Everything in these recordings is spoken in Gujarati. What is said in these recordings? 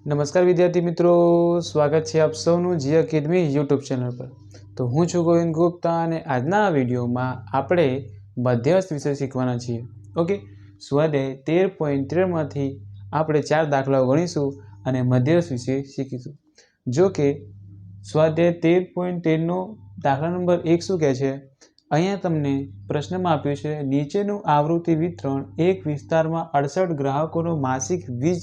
નમસ્કાર વિદ્યાર્થી મિત્રો, સ્વાગત છે આપ સૌનું જી એકેડમી યુટ્યુબ ચેનલ પર। તો હું છું ગોવિંદ ગુપ્તા અને આજના આ વિડીયોમાં આપણે મધ્યસ્થ વિશે શીખવાના છીએ। ઓકે, સ્વાધ્યાય 13.13માંથી આપણે 4 દાખલાઓ ગણીશું અને મધ્યસ્થ વિશે શીખીશું। જો કે સ્વાધ્યાય 13.13નો દાખલા નંબર 1 શું કહે છે? અહીંયા તમને પ્રશ્નમાં આપ્યું છે નીચેનું આવૃત્તિ વિતરણ એક વિસ્તારમાં 68 ગ્રાહકોનો માસિક વીજ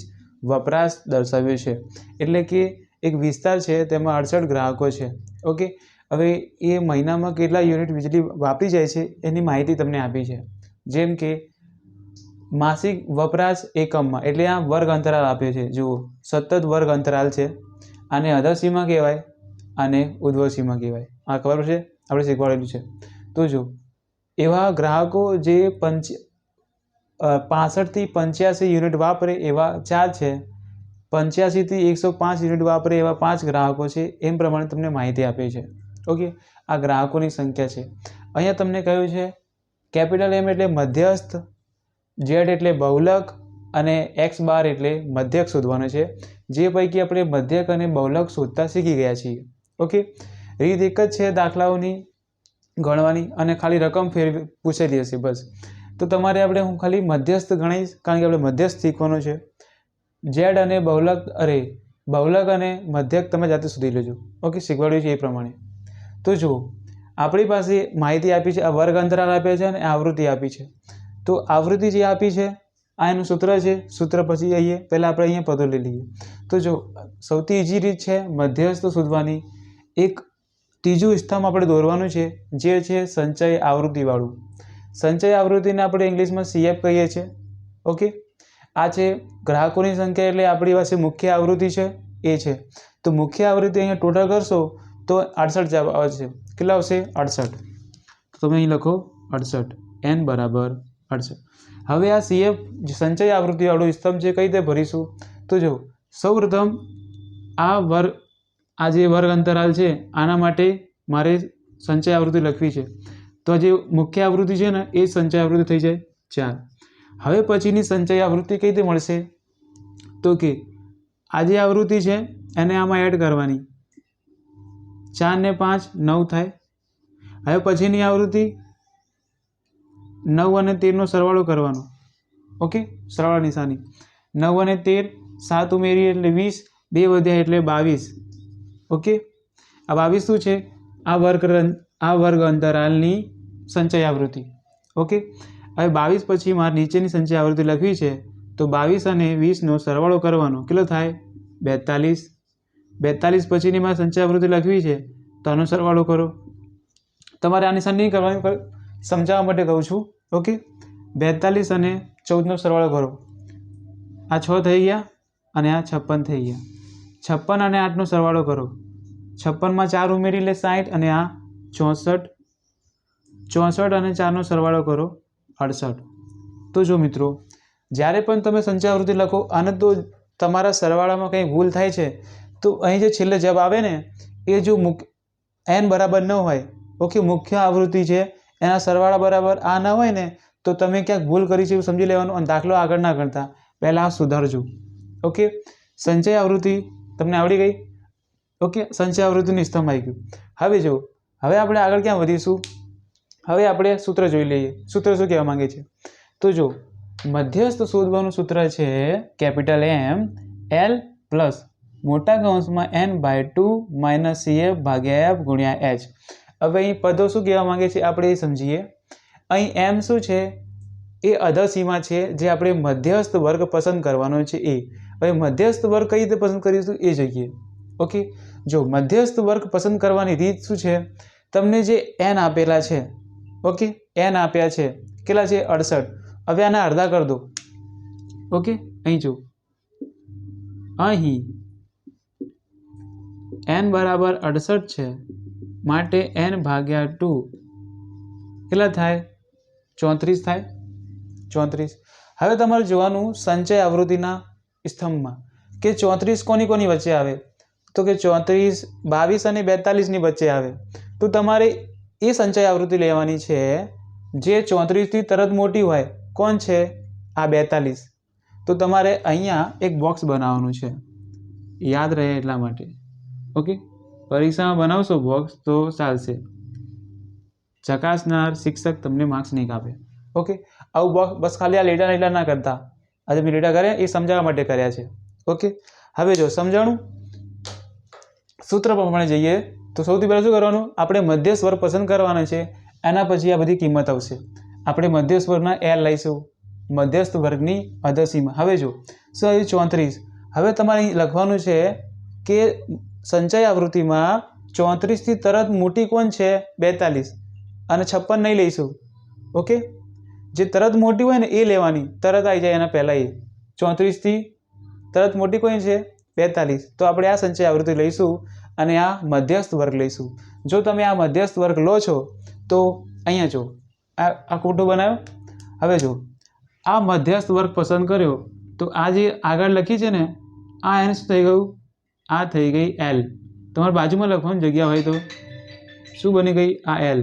વપરાશ દર્શાવ્યો છે। એટલે કે એક વિસ્તાર છે તેમાં 68 ગ્રાહકો છે। ઓકે, હવે એ મહિનામાં કેટલા યુનિટ વીજળી વાપરી જાય છે એની માહિતી તમને આપી છે। જેમ કે માસિક વપરાશ એકમમાં, એટલે આ વર્ગ અંતરાલ આપ્યો છે। જુઓ, સતત વર્ગ અંતરાલ છે। આને અધઃસીમા કહેવાય, આને ઉર્ધ્વસીમા કહેવાય। આ ખબર છે, આપણે શીખવાડેલું છે। તો જો એવા ગ્રાહકો જે 65 થી 85 યુનિટ વાપરે એવા 4 છે, 85 થી 105 યુનિટ વાપરે એવા 5 ગ્રાહકો છે, એમ પ્રમાણે તમને માહિતી આપી છે। ઓકે, આ ગ્રાહકોની સંખ્યા છે। અહીંયા તમને કહ્યું છે કેપિટલ M એટલે મધ્યસ્થ, Z એટલે બહુલક અને X બાર એટલે મધ્યક શોધવાનો છે। જે પૈકી આપણે મધ્યક અને બહુલક શોધતા શીખી ગયા છીએ। ઓકે, રીત એક જ છે દાખલાઓની ગણવાની અને ખાલી રકમ પૂછેલી હશે બસ। તો તમારે હું ખાલી મધ્યસ્થ ગણીશ, કારણ કે આપણે મધ્યસ્થ શીખવાનું છે। Z અને બહુલક અને મધ્યક તમે જાતે શોધી લેજો। ઓકે, શીખવાડ્યું છે એ પ્રમાણે। તો જુઓ, આપણી પાસે માહિતી આપી છે, આ વર્ગ અંતરાલ આપ્યા છે અને આવૃત્તિ આપી છે। તો આવૃત્તિ જે આપી છે આ એનું સૂત્ર છે। સૂત્ર પછી પહેલાં આપણે અહીંયા પદો લઈ લઈએ। તો જો સૌથી ઇઝી રીત છે મધ્યસ્થ શોધવાની, એક ત્રીજું સ્તંભ આપણે દોરવાનું છે જે છે સંચય આવૃત્તિવાળું। સંચય આવૃત્તિને આપણે ઇંગ્લિશમાં CF કહીએ છીએ। ઓકે, આ છે ગ્રાહકોની સંખ્યા, એટલે આપણી પાસે મુખ્ય આવૃત્તિ છે એ છે। તો મુખ્ય આવૃત્તિ અહીંયા ટોટલ કરશો તો 68 જવાબ આવશે। કેટલા આવશે? 68। તો તમે અહીં લખો 68, n બરાબર 68। હવે આ CF સંચય આવૃત્તિવાળું સ્તંભ છે, કઈ રીતે ભરીશું? તો જો સૌપ્રથમ આ જે વર્ગ અંતરાલ છે આના માટે મારે સંચય આવૃત્તિ લખવી છે। તો જે મુખ્ય આવૃત્તિ છે ને એ સંચય આવૃત્તિ થઈ જાય 4। હવે પછીની સંચય આવૃત્તિ કઈ રીતે મળશે? તો કે આ જે આવૃત્તિ છે એને આમાં એડ કરવાની, 4 ને 5 9 થાય। હવે પછીની આવૃત્તિ 9 અને 13નો સરવાળો કરવાનો। ઓકે, સરવાળા નિશાની 9 અને 13 7 ઉમેરીએ એટલે 20, 2 વધ્યા એટલે 22। ઓકે, આ 22 શું છે? આ વર્ગ અંતરાલની સંચય આવૃત્તિ। ઓકે, હવે 22 પછી મારે નીચેની સંચય આવૃત્તિ લખવી છે। તો 22 અને 20નો સરવાળો કરવાનો, કેટલો થાય? 42। 42 પછીની મારે સંચય આવૃત્તિ લખવી છે તો આનો સરવાળો કરો। તમારે આ નિશાન નહીં કરવાની, પણ સમજાવવા માટે કહું છું। ઓકે, 42 અને 14નો સરવાળો કરો, આ 6 થઈ ગયા અને આ 56 થઈ ગયા। 56 અને 8નો સરવાળો કરો, 56માં 4 ઉમેરી એટલે 60 અને આ 64। 64 અને 4નો સરવાળો કરો 68। તો જો મિત્રો, જ્યારે પણ તમે સંચય આવૃત્તિ લખો અને તો તમારા સરવાળામાં કંઈ ભૂલ થાય છે તો અહીં જે છેલ્લે જવાબ આવે ને એ જો n બરાબર ન હોય, ઓકે, મુખ્ય આવૃત્તિ છે એના સરવાળા બરાબર આ ન હોય ને તો તમે ક્યાંક ભૂલ કરી છે એવું સમજી લેવાનું અને દાખલો આગળ ના કરતા, પહેલાં આ સુધારજો। ઓકે, સંચય આવૃત્તિ તમને આવડી ગઈ? ઓકે, સંચય આવૃત્તિનું સ્તંભ આવી ગયું। હવે જો, હવે આપણે આગળ ક્યાં વધીશું? હવે આપણે સૂત્ર જોઈ લઈએ। સૂત્ર શું કહેવા માંગે છે? તો જો મધ્યસ્થ શોધવાનું સૂત્ર છે કેપિટલ M L પ્લસ મોટા કૌંસમાં n/2 - CF ભાગ્યા F ગુણ્યા H। હવે અહીં પદો શું કહેવા માંગે છે આપણે એ સમજીએ। અહીં M શું છે? એ અધઃસીમા છે જે આપણે મધ્યસ્થ વર્ગ પસંદ કરવાનો છે એ। હવે મધ્યસ્થ વર્ગ કઈ રીતે પસંદ કરીશું એ જોઈએ। ઓકે, જો મધ્યસ્થ વર્ગ પસંદ કરવાની રીત શું છે? તમને જે n આપેલા છે, ઓકે, n આપ્યા છે, કેટલા છે? 68। હવે આના અડધા કરી દો। ઓકે, અહીં જો, અહીં n બરાબર 68 છે માટે n ભાગ્યા 2 કેટલા થાય? 34 થાય। 34। હવે તમારે જોવાનું સંચય આવૃત્તિના સ્તંભમાં કે 34 કોની વચ્ચે આવે? તો કે 34 22 અને 42ની વચ્ચે આવે। તો તમારે એ સંચય આવૃત્તિ લેવાની છે જે 34થી તરત મોટી હોય। કોણ છે? આ 42। તો તમારે અહીંયા એક બોક્સ બનાવવાનું છે। યાદ રહે એટલા માટે. ઓકે, પરીક્ષામાં બનાવશો બોક્સ તો ચાલશે, ચકાસનાર શિક્ષક તમને માર્ક્સ નહીં કાપે. ઓકે, આવું બોક્સ બસ ખાલી આ લીટા ના કરતા, આજે મેં લીટા કર્યા એ સમજાવવા માટે કર્યા છે. ઓકે, હવે જો સમજાણું, સૂત્ર પ્રમાણે જઈએ તો સૌથી પહેલાં શું કરવાનું, આપણે મધ્યસ્થ વર્ગ પસંદ કરવાનો છે, એના પછી આ બધી કિંમત આવશે. આપણે મધ્યસ્થ વર્ગના એલ લઈશું, મધ્યસ્થ વર્ગની અધસીમા. હવે જો શું આવ્યું 34. હવે તમારે લખવાનું છે કે સંચય આવૃત્તિમાં 34થી તરત મોટી કોણ છે 42, અને 56 નહીં લઈશું. ઓકે, જે તરત મોટી હોય ને એ લેવાની, તરત આવી જાય એના પહેલાં એ 34થી તરત મોટી કોઈ છે 42. તો આપણે આ સંચય આવૃત્તિ લઈશું અને આ મધ્યસ્થ વર્ગ લઈશું. જો તમે આ મધ્યસ્થ વર્ગ લો છો તો અહીંયા જો આ ખોટું બનાવ્યો. હવે જો આ મધ્યસ્થ વર્ગ પસંદ કર્યો તો આ જે આગળ લખી છે ને આ એને શું થઈ ગયું, આ થઈ ગઈ એલ. તમારે બાજુમાં લખવાની જગ્યા હોય તો શું બની ગઈ, આ એલ.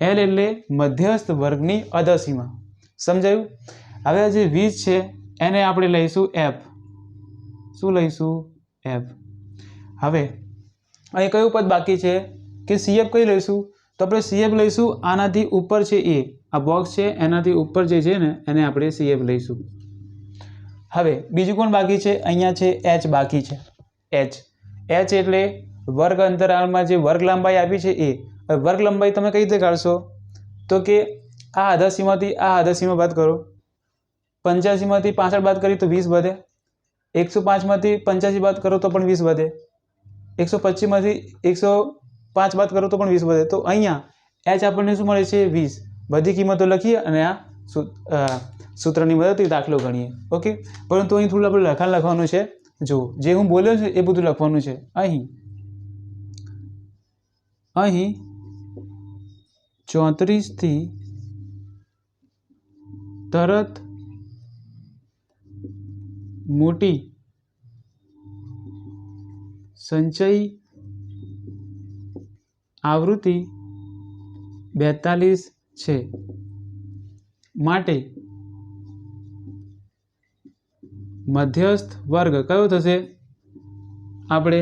એલ એટલે મધ્યસ્થ વર્ગની અધસીમા. સમજાયું? હવે જે 20 છે એને આપણે લઈશું એફ. શું લઈશું, એફ. હવે અહીં કયું પદ બાકી છે કે સીએફ કઈ લઈશું, તો આપણે સીએફ લઈશું આનાથી ઉપર છે એ, આ બોક્સ છે એનાથી ઉપર જે છે ને એને આપણે સીએફ લઈશું. હવે બીજું કોણ બાકી છે, અહીંયા છે એચ બાકી છે. એચ એટલે વર્ગ અંતરાલમાં જે વર્ગ લંબાઈ આપી છે એ. વર્ગ લંબાઈ તમે કઈ રીતે કાઢશો, તો કે આ અધસીમાથી આ અધસીમા બાદ કરો, 85માંથી 65 બાદ કરી તો 20 વધે, 105માંથી 85 બાદ કરો તો પણ 20 વધે, 125માંથી 105 બાદ કરો તો પણ 20 વધે. તો અહીંયા એચ આપણને શું મળે છે 20. બધી કિંમતો લખીએ અને આ સૂત્રની મદદથી દાખલો ગણીએ. ઓકે, પરંતુ અહીં થોડું આપણે લખાણ લખવાનું છે. જો જે હું બોલ્યો છું એ બધું લખવાનું છે. અહીં 34થી તરત મોટી સંચય આવૃત્તિ 42 છે, માટે મધ્યસ્થ વર્ગ કયો થશે, આપણે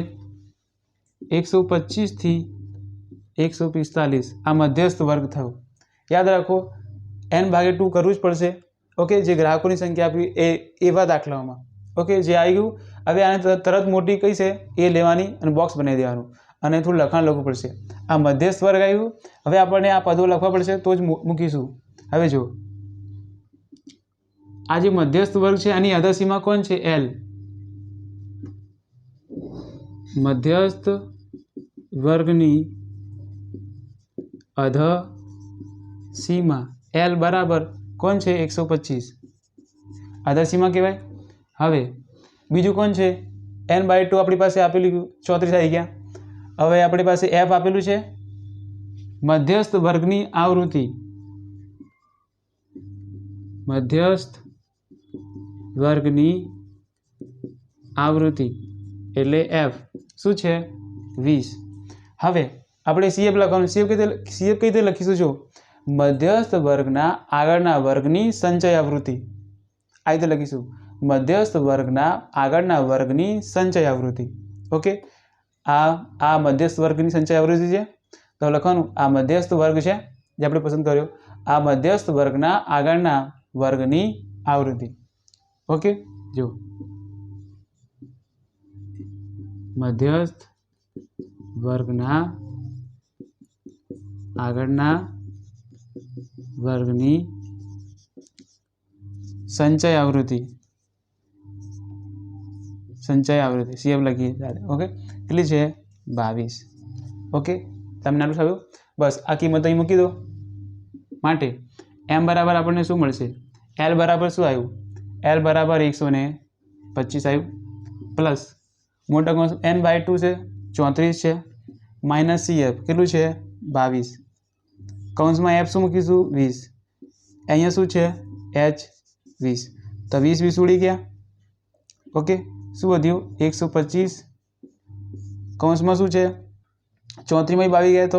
125થી 145 આ મધ્યસ્થ વર્ગ થયો. યાદ રાખો n/2 કરવું જ પડશે. ઓકે, જે ગ્રાહકોની સંખ્યા આપી એવા દાખલાઓમાં. ઓકે, જે આવી ગયું. હવે આને તરત મોટી કઈ છે એ લેવાની અને બોક્સ બનાવી દેવાનું અને થોડું લખાણ લખવું પડશે. આ મધ્યસ્થ વર્ગ આવ્યું. હવે આપણને આ પદો લખવા પડશે તો જ મૂકીશું. હવે જો આ જે મધ્યસ્થ વર્ગ છે આની અધસીમા કોણ છે, એલ. મધ્યસ્થ વર્ગની અધસીમા એલ બરાબર કોણ છે 125, અધસીમા કહેવાય. હવે બીજું કોણ છે n/2 આપણી પાસે આપેલું 34 આવી ગયા. હવે આપણી પાસે એફ આપેલું છે, મધ્યસ્થ વર્ગની આવૃત્તિ, મધ્યસ્થ વર્ગની આવૃત્તિ એટલે એફ શું છે 20. હવે આપણે સીએફ લખવાનું. સીએફ કઈ રીતે લખીશું, જો મધ્યસ્થ વર્ગના આગળના વર્ગની સંચય આવૃત્તિ, આ રીતે લખીશું, મધ્યસ્થ વર્ગના આગળના વર્ગની સંચય આવૃત્તિ. ઓકે, આ મધ્યસ્થ વર્ગની સંચય આવૃત્તિ છે તો લખવાનું આ મધ્યસ્થ વર્ગ છે જે આપણે પસંદ કર્યો, આ મધ્યસ્થ વર્ગના આગળના વર્ગની આવૃત્તિ. ઓકે, જો મધ્યસ્થ વર્ગના આગળના વર્ગની સંચય આવૃત્તિ સીએફ લખીએ ત્યારે. ઓકે, કેટલી છે 22. ઓકે, તમને આટલું થયું. બસ આ કિંમત અહીં મૂકી દો. માટે એમ બરાબર આપણને શું મળશે, એલ બરાબર શું આવ્યું, એલ બરાબર 125 આવ્યું, પ્લસ મોટા કૌંસ n/2 છે 34 છે, માઇનસ સીએફ કેટલું છે 22, કૌંસમાં એફ શું મૂકીશું 20, અહીંયા શું છે એચ 20, તો 20 ઉડી ગયા. ઓકે, શું વધ્યું 125, કૌંસમાં શું છે 34માં 22 ગયા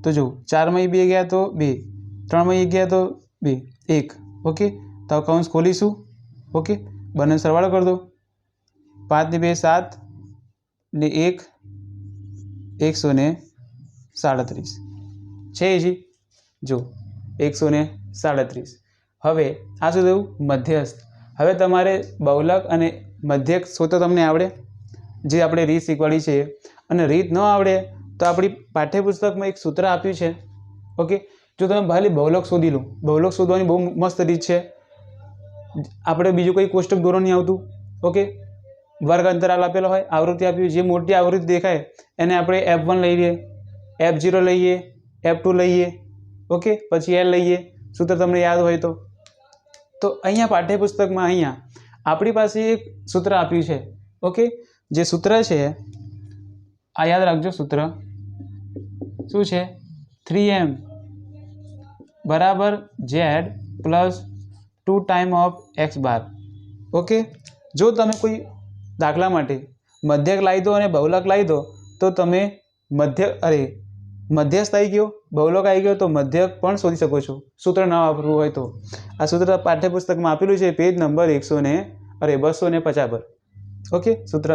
તો જો 4માં 2 ગયા તો 2, 3માં 1 ગયા તો 2, 1. ઓકે, તો કૌંસ ખોલીશું. ઓકે, બંને સરવાળો કરી દો. 5 ને 2 7 ને 1 137 છે જી જો 137. હવે આ શું થયું મધ્યસ્થ. હવે તમારે બહુલક અને મધ્યક શોધો તમને આવડે જે આપણે રીત શીખવાડી છે અને રીત ન આવડે તો આપણી પાઠ્યપુસ્તકમાં એક સૂત્ર આપ્યું છે ઓકે. જો તમે ખાલી બહુલક શોધી લો, બહુલક શોધવાની બહુ મસ્ત રીત છે. આપણે બીજું કોઈ કોષ્ટક દોરો નહીં આવતું ઓકે. વર્ગ અંતરાલ આપેલો હોય, આવૃત્તિ આપી, જે મોટી આવૃત્તિ દેખાય એને આપણે F1 લઈએ, F0 લઈએ, F2 લઈએ ઓકે, પછી L લઈએ. સૂત્ર તમને યાદ હોય તો અહીંયા પાઠ્યપુસ્તકમાં અહીંયા આપણી પાસે એક સૂત્ર આપ્યું છે ઓકે. જે સૂત્ર છે આ યાદ રાખજો. સૂત્ર શું છે? 3m બરાબર z plus 2 time of x bar okay. જો તમે કોઈ દાખલા માટે મધ્યક લાવી દો અને બહુલક લાવી દો તો તમે મધ્યસ્થ આવી ગયો, બહુલક આવી ગયો તો મધ્યક પણ શોધી શકો છો સૂત્ર ના વાપરવું હોય તો. આ સૂત્ર પાઠ્યપુસ્તકમાં આપેલું છે પેજ નંબર 250 પર ઓકે. સૂત્ર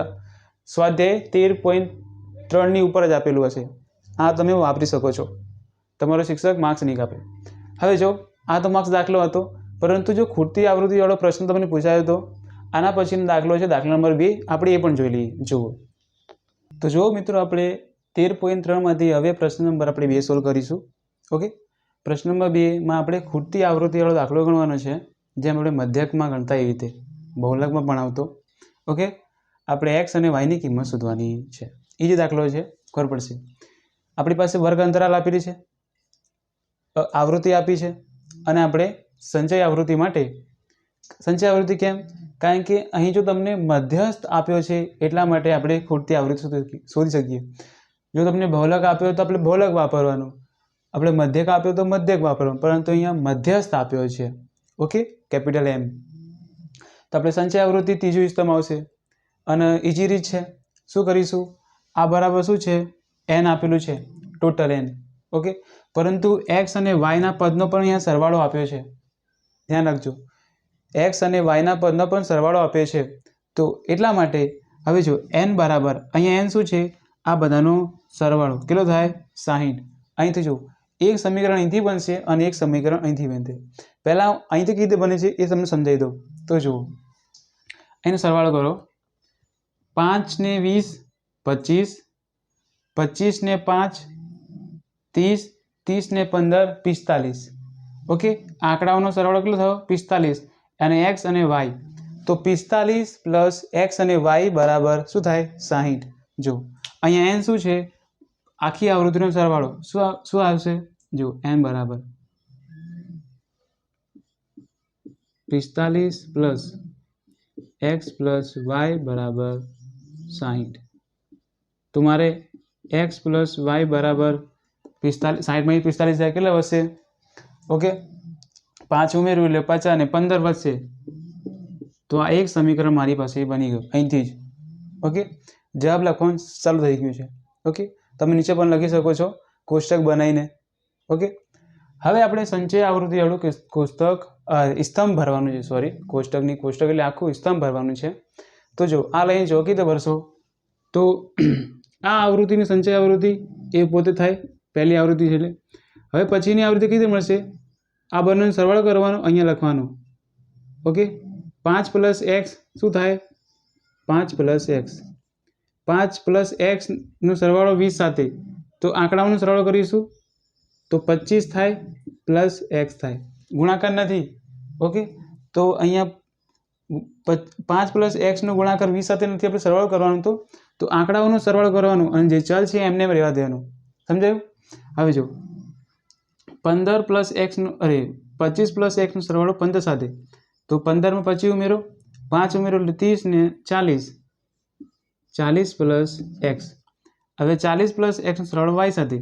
સ્વાધ્યાય 13.3 ની ઉપર જ આપેલું હશે. આ તમે વાપરી શકો છો, તમારો શિક્ષક માર્ક્સ નહીં કાપે. હવે જો આ તો માર્ક્સ દાખલો હતો, પરંતુ જો ખૂટતી આવૃત્તિવાળો પ્રશ્ન તમને પૂછાયો હતો, આના પછીનો દાખલો છે દાખલા નંબર 2. આપણે એ પણ જોઈ લઈએ. જુઓ તો જુઓ મિત્રો, આપણે 13.3માંથી હવે પ્રશ્ન નંબર આપણે 2 સોલ્વ કરીશું ઓકે. પ્રશ્ન નંબર 2માં આપણે ખૂટતી આવૃત્તિવાળો દાખલો ગણવાનો છે, જેમ આપણે મધ્યકમાં ગણતા એવી રીતે બહુલકમાં પણ આવતો ઓકે. આપણે x અને y ની કિંમત શોધવાની છે. એ જે દાખલો છે ખબર પડશે. આપણી પાસે વર્ગ અંતરાલ આપેલી છે, આવૃત્તિ આપી છે, અને આપણે સંચય આવૃત્તિ માટે સંચય આવૃત્તિ કેમ? કારણ કે અહીં જો તમને મધ્યસ્થ આપ્યો છે એટલા માટે આપણે ખૂટતી આવૃત્તિ શોધી શકીએ. જો તમને બહુલક આપ્યો તો આપણે બહુલક વાપરવાનું, આપણે મધ્યક આપ્યો તો મધ્યક વાપરવાનું, પરંતુ અહીંયા મધ્યસ્થ આપ્યો છે ઓકે, કેપિટલ M. તો આપણે સંચય આવૃત્તિ ત્રીજું સ્તંભ આવશે. અને ઇઝી રીત છે, શું કરીશું? આ બરાબર શું છે? n આપેલું છે, ટોટલ n ઓકે. પરંતુ x અને y ના પદનો પણ અહીંયા સરવાળો આપ્યો છે, ધ્યાન રાખજો. x અને y ના પદનો પણ સરવાળો આપ્યો છે. તો એટલા માટે હવે જો n બરાબર અહીંયા n શું છે? આ બધાનો સરવાળો કેટલો થાય? 60. અહીંથી જો એક સમીકરણ અહીંથી બનશે અને એક સમીકરણ અહીંથી બનશે. પહેલાં અહીંથી કઈ રીતે બને છે એ તમને સમજાવી દઉં. તો જુઓ, એનો સરવાળો કરો. 5 ને 20 25, 25 ને 5 30, 30 ને 15 45 ઓકે. આંકડાઓનો સરવાળો કેટલો થયો? 45. અને x અને y તો 45 પ્લસ x અને y બરાબર શું થાય? 60. જો અહીંયા n શું છે? આખી આવૃત્તિનો સરવાળો શું આવશે? જો n બરાબર 45 પ્લસ x પ્લસ y બરાબર 60. તો મારે x પ્લસ y બરાબર 45, 60માંથી 45 જાય કેટલા વધશે ઓકે. 5 ઉમેર્યું એટલે 50 અને 15 વધશે. તો આ એક સમીકરણ મારી પાસે બની ગયું અહીંથી જ ઓકે. જવાબ લખવાનું ચાલુ થઈ ગયું છે ઓકે. તમે નીચે પણ લખી શકો છો કોષ્ટક બનાવીને ઓકે. હવે આપણે સંચય આવૃત્તિવાળું કોષ્ટક સ્તંભ ભરવાનું છે, સોરી કોષ્ટક એટલે આખું સ્તંભ ભરવાનું છે. તો જો આ લઈને જો કીધે ભરશો તો આ આવૃત્તિની સંચય આવૃત્તિ એ પોતે થાય, પહેલી આવૃત્તિ છે એટલે. હવે પછીની આવૃત્તિ કઈ રીતે મળશે? આ બંનેનો સરવાળો કરવાનો, અહીંયા લખવાનું ઓકે. 5 પ્લસ x શું થાય? 5 પ્લસ x, 5 પ્લસ x નો સરવાળો 20 સાથે, તો આંકડાઓનો સરવાળો કરીશું તો 25 થાય પ્લસ x થાય, ગુણાકાર નથી ઓકે. તો અહીંયા 5 પ્લસ x નો ગુણાકાર 20 સાથે નથી, આપણે સરવાળો કરવાનો તો આંકડાઓનો સરવાળો કરવાનો અને જે ચલ છે એમને રહેવા દેવાનું. સમજાયું? હવે જો 15 પ્લસ x નો 25 પ્લસ x નો સરવાળો 15 સાથે, તો 15 માં 25 ઉમેરો, 5 ઉમેરો એટલે 30 ને 40, 40 પ્લસ x. હવે 40 પ્લસ x નો સરવાળો y સાથે,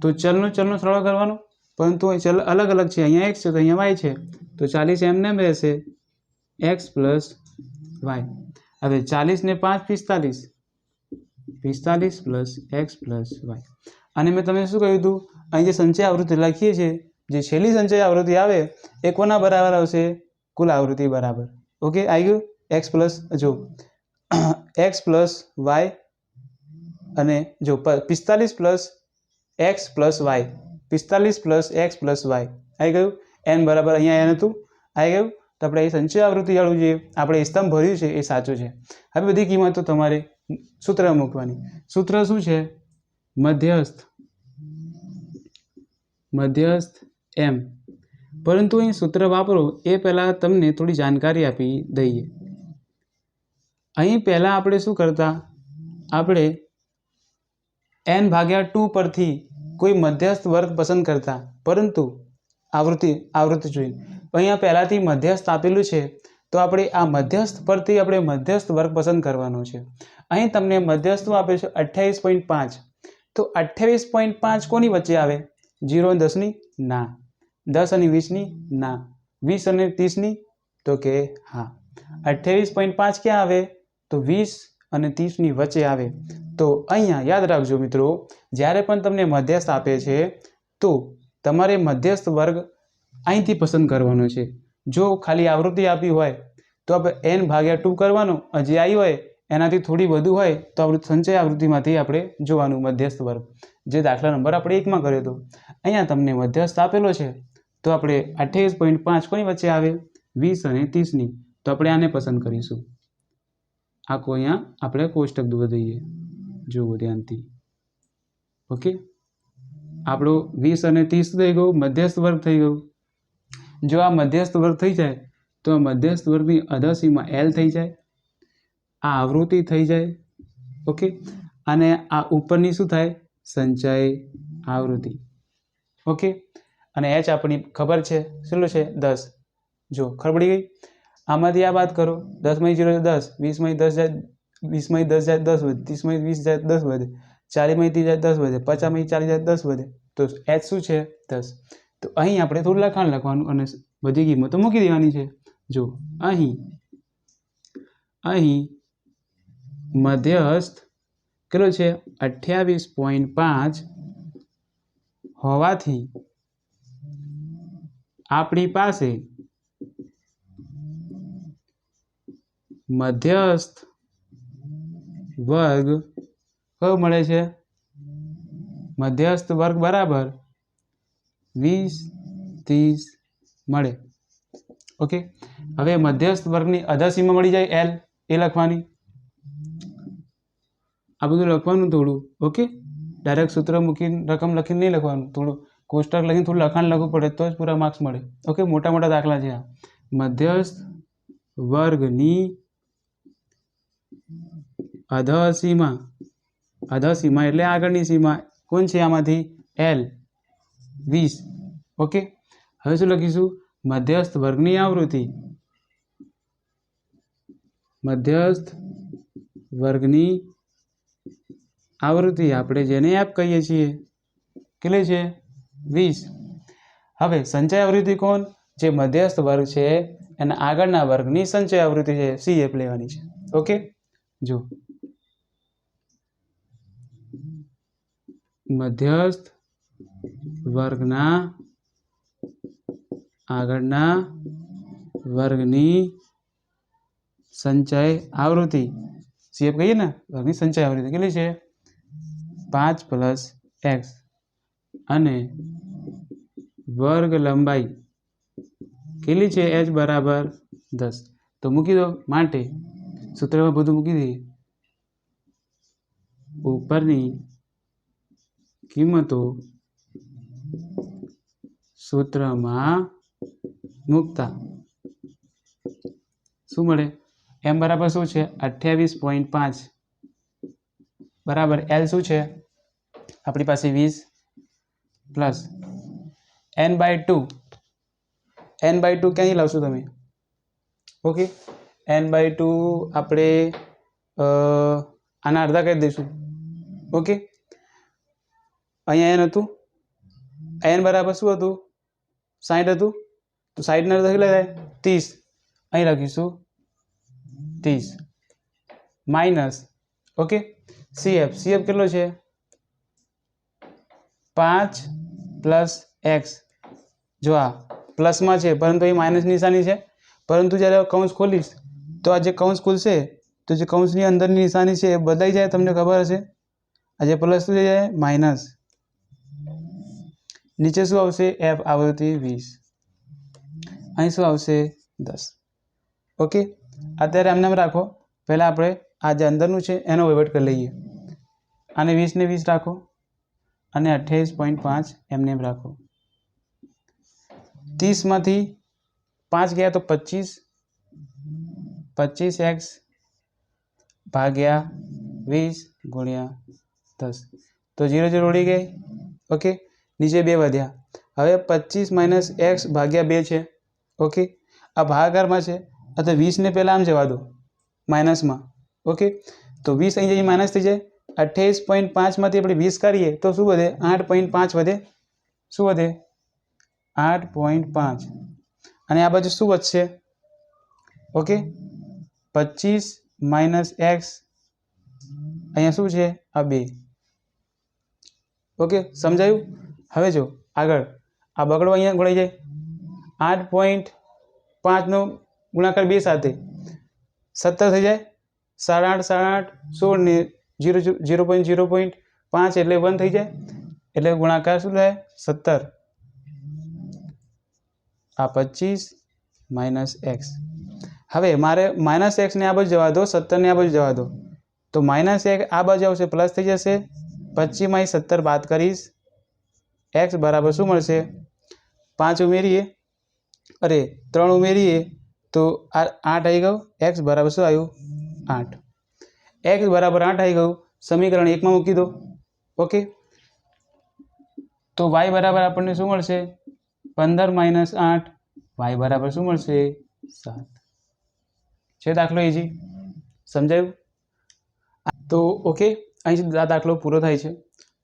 તો ચલનો સરવાળો કરવાનો, પરંતુ ચલ અલગ અલગ છે, અહીંયા x છે તો અહીંયા y છે, તો 40 એમને એમ રહેશે x પ્લસ y. હવે 40 ને 5 45, 45 પ્લસ x પ્લસ y. અને મેં તમને શું કહ્યું હતું? અહીં જે સંચય આવૃત્તિ લખીએ છીએ, જે છેલ્લી સંચય આવૃત્તિ આવે એ કોના બરાબર આવશે? કુલ આવૃત્તિ બરાબર ઓકે. આવી ગયું x પ્લસ. જો એક્સ પ્લસ વાય અને જો 45 plus x plus y, 45 plus x plus y આવી ગયું. એન બરાબર અહીંયા એન હતું આવી ગયું. તો આપણે એ સંચય આવૃત્તિ જાણવું જોઈએ. આપણે એ સ્તંભ ભર્યું છે એ સાચું છે. હવે બધી કિંમતો તમારે સૂત્રમાં મૂકવાની. સૂત્ર શું છે? મધ્યસ્થ એમ. પરંતુ અહીં સૂત્ર વાપરો એ પહેલાં તમને થોડી જાણકારી આપી દઈએ. અહીં પહેલાં આપણે શું કરતા? આપણે n/2 પરથી કોઈ મધ્યસ્થ વર્ગ પસંદ કરતા, પરંતુ આવૃત્તિ જોઈને અહીંયા પહેલાંથી મધ્યસ્થ આપેલું છે તો આપણે આ મધ્યસ્થ પરથી આપણે મધ્યસ્થ વર્ગ પસંદ કરવાનો છે. અહીં તમને મધ્યસ્થ આપે છે 28.5. તો 28.5 કોની વચ્ચે આવે? 0 અને 10ની? ના. 10 અને 20ની? ના. 20 અને 30ની? તો કે હા. 28.5 ક્યાં આવે? તો 20 અને 30ની વચ્ચે આવે. તો અહીંયા યાદ રાખજો મિત્રો, જ્યારે પણ તમને મધ્યસ્થ આપે છે તો તમારે મધ્યસ્થ વર્ગ અહીંથી પસંદ કરવાનો છે. જો ખાલી આવૃત્તિ આપી હોય તો આપણે n/2 કરવાનું, જે આવી હોય એનાથી થોડી વધુ હોય તો સંચય આવૃત્તિમાંથી આપણે જોવાનું મધ્યસ્થ વર્ગ. જે દાખલા નંબર આપણે 1માં કર્યો હતો. અહીંયા તમને મધ્યસ્થ આપેલો છે તો આપણે 28.5 કોની વચ્ચે આવે? 20 અને 30ની. તો આપણે આને પસંદ કરીશું. આખું અહીંયા આપણે કોષ્ટક દોરી દઈએ, જુઓ ધ્યાનથી. ઓકે, આપણું 20 અને 30 થઈ ગયું, મધ્યસ્થ વર્ગ થઈ ગયું. જો આ મધ્યસ્થ વર્ગ થઈ જાય તો આ મધ્યસ્થ વર્ગની અધસીમા L થઈ જાય, આ આવૃત્તિ થઈ જાય. ઓકે, અને આ ઉપરની શું થાય? સંચય આવૃત્તિ. ઓકે, અને H આપણી ખબર છે કેટલું છે? 10. જો ખબર પડી ગઈ? આમાંથી આ બાદ કરો. 10 માંથી 0 10, 20 માંથી 10 જાય 10 વધે, 30 માંથી 20 જાય 10 વધે, 40 માંથી 30 જાય 10 વધે, 50 માંથી 40 જાય 10 વધે. તો H શું છે? 10. તો અહીં આપણે થોડું લખાણ લખવાનું અને બધી કિંમતો મૂકી દેવાની છે. જો અહીં મધ્યસ્થ કેટલો છે? 28.5 હોવાથી આપણી પાસે મધ્યસ્થ વર્ગ કયો મળે છે? મધ્યસ્થ વર્ગ બરાબર 20, 30 મળે. ઓકે, હવે મધ્યસ્થ વર્ગની અધસીમા મળી જાય L, એ લખવાની. આ બધું લખવાનું થોડું. ઓકે, ડાયરેક્ટ સૂત્ર મૂકીને રકમ લખીને નહીં લખવાનું, થોડું કોષ્ટક લખીને થોડું લખાણ લખવું પડે તો જ પૂરા માર્ક્સ મળે. ઓકે, મોટા મોટા દાખલા છે આ. મધ્યસ્થ વર્ગની અધસીમા એટલે આગળની સીમા કોણ છે? આમાંથી L, 20. ઓકે, હવે શું લખીશું? મધ્યસ્થ વર્ગની આવૃત્તિ. મધ્યસ્થ વર્ગની આવૃત્તિ આપણે જેને F કહીએ છીએ, કેટલી છે? 20. હવે સંચય આવૃત્તિ કોણ? જે મધ્યસ્થ વર્ગ છે એના આગળના વર્ગની સંચય આવૃત્તિ છે, CF લેવાની છે. ઓકે, જો મધ્યસ્થ વર્ગના આગળના વર્ગની સંચય આવૃત્તિ, CF કહીએ ને, વર્ગની સંચય આવૃત્તિ કેટલી છે? 5 + x અને વર્ગ લંબાઈ કેટલી છે? h બરાબર 10. તો મૂકી દો. માટે સૂત્રમાં બધું મૂકી દઈએ. ઉપરની કિંમતો સૂત્રમાં મૂકતા શું મળે? m બરાબર શું છે? 28.5 બરાબર L શું છે? આપણી પાસે 20 પ્લસ n/2. n/2 ક્યાંથી લાવશો તમે? ઓકે, n/2 આપણે આના અડધા કરી દઈશું. ઓકે, અહીંયા n હતું, n બરાબર શું હતું? 60 હતું. તો 60 ના અડધા કેટલા થાય? 30. અહીં લખીશું 30 માઇનસ. ઓકે, CF કેટલો છે? 5 + x. જો આ પ્લસમાં છે પરંતુ અહીં માઇનસ નિશાની છે, પરંતુ જ્યારે કૌંસ ખોલીશ તો આ જે કૌંસ ખુલશે તો જે કૌંસની અંદરની નિશાની છે એ બદલાઈ જાય, તમને ખબર હશે. આજે પ્લસ શું થઈ જાય? માઇનસ. નીચે શું આવશે? એફ આવૃત્તિ 20. અહીં શું આવશે? 10. ઓકે, અત્યારે આમને એમ રાખો. પહેલાં આપણે આ જે અંદરનું છે એનો વહીવટ કરી લઈએ. આને 20 ને 20 રાખો અને 28.5 એમને એમ રાખો. 30માંથી 5 ગયા તો 25, 25x ભાગ્યા 20 ગુણ્યા 10. તો 0 0 ઉડી ગઈ. ઓકે, નીચે 2 વધ્યા. હવે 25 - x ભાગ્યા 2 છે. ઓકે, આ ભાગાકારમાં છે, અથવા 20 ને પહેલાં આમ જવા દો માઇનસમાં. ઓકે, તો 20 અહીં જઈને માઇનસ થઈ જાય. 28.5માંથી આપણે 20 કરીએ તો શું વધે? 8.5 વધે. શું વધે? 8.5. અને આ બાજુ શું વધશે? ઓકે, 25 - x અહીંયા શું છે? આ 2. ઓકે, સમજાયું? હવે જો આગળ આ બગડો અહીંયા ગુણાઈ જાય. 8.5નો ગુણાકાર 2 સાથે 17 થઈ જાય. 8.5 16 ને 0.5 એટલે 1 થઈ જાય. એટલે ગુણાકાર શું થાય? 17. આ 25 - x. હવે મારે -x ને આ બાજુ જવા દો, 17 ને આ બાજુ જવા દો. તો -x આ બાજુ આવશે, પ્લસ થઈ જશે. 25 - 17 બાદ કરીશ. x બરાબર શું મળશે? 5 ઉમેરીએ, અરે 3 ઉમેરીએ તો આ 8 આવી ગયું. x બરાબર શું આવ્યું? 8. x બરાબર 8 આવી ગયું. સમીકરણ 1 માં મૂકી દો. ઓકે, તો y બરાબર આપણને શું મળશે? 15 - 8. y બરાબર શું મળશે? 7. છે દાખલો ઇઝી? સમજાયું? તો ઓકે, અહીં સુધી આ દાખલો પૂરો થાય છે.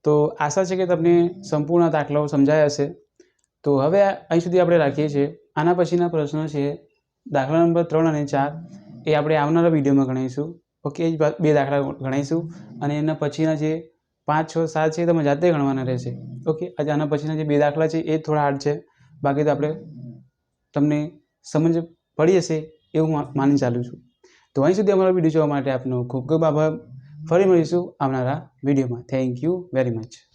તો આશા છે કે તમને સંપૂર્ણ દાખલાઓ સમજાયા હશે. તો હવે અહીં સુધી આપણે રાખીએ છીએ. આના પછીના પ્રશ્નો છે દાખલા નંબર 3 અને 4, એ આપણે આવનારા વિડીયોમાં ગણાવીશું. ઓકે, એ જ 2 દાખલા ગણાવીશું અને એના પછીના જે 5 6 7 છે તમે જાતે ગણવાના રહેશે. ઓકે, આજે આના પછીના જે 2 દાખલા છે એ થોડા હાર્ડ છે. બાકી તો આપણે તમને સમજ પડી હશે એવું માની ચાલું છું. તો અહીં સુધી અમારો વિડીયો જોવા માટે આપનો ખૂબ ખૂબ આભાર. ફરી મળીશું આવનારા વિડીયોમાં. Thank you very much.